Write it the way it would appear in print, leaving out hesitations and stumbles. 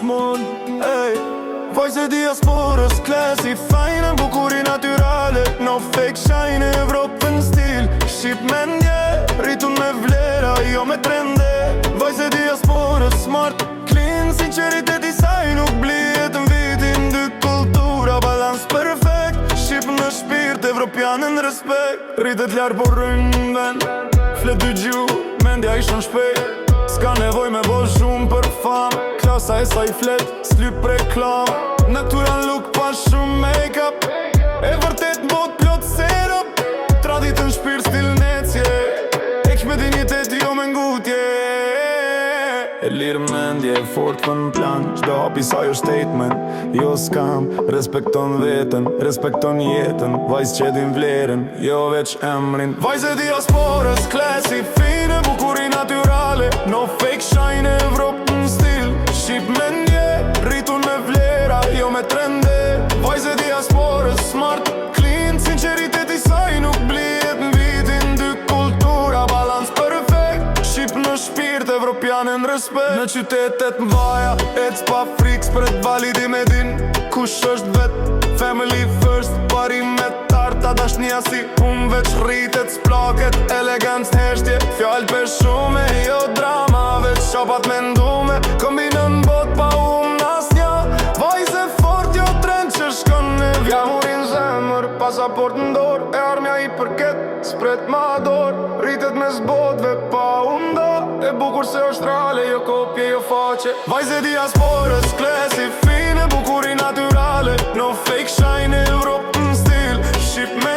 gjithmon. Vajze diasporës, klasi fajnë, bukuri naturale, no fake shine, Evropën stil, shqip me ndje, rritun me vlera, jo me trende. Vajze diasporës, smart, clean, sinceriteti saj nuk blijet në vitin, dy kultura, balans perfekt, shqip në shpirt, evropian në respekt. Rritet ljarë por rënë ven, flet dy gju, mendja ishën shpejt. S'ka nevoj me bo shumë për fam, klasa e sa i flet, s'lyp reklam. Natural look pa shumë make-up, e vërtet mbot plot setup. Traditën shpirë stil necje, ek me dignitet jo me ngutje. E lirë mendje, fort për në plan, qdo hapi sa jo statement. Jo s'kam, respekton vetën, respekton jetën, vajz që din vlerën, jo veç emrin. Vajze diasporës, klasi fine, bukuri naturale, no fake shine, Evropën stil, shqip me ndje, rritun me vlera, jo me trende. Vajze diasporës, smart, clean, sinceriteti saj nuk blijet në vitin, dy kultura, balans perfekt, shqip në shpirt, evropian në respekt. Në qytetet m'vaja, ec pa friks, pret validi me din, kush është vet, family first, pari me tarta, dashnia si veç rritet, s'plaket, elegant s'heshtje, fjall për shume, jo drama, veç shapat me ndume, kombinën bot pa nas nja, vajze fort jo tren që shkon në vjall. Jamurin zemër, pasaport në dorë, e armja i përket, s'pret ma dorë, rritet me zbotve pa unda, e bukur se australe, jo kopje, jo faqe. Vajze diasporës, klasi fine, bukuri naturale, no fake shine, Evropën stil, shqip me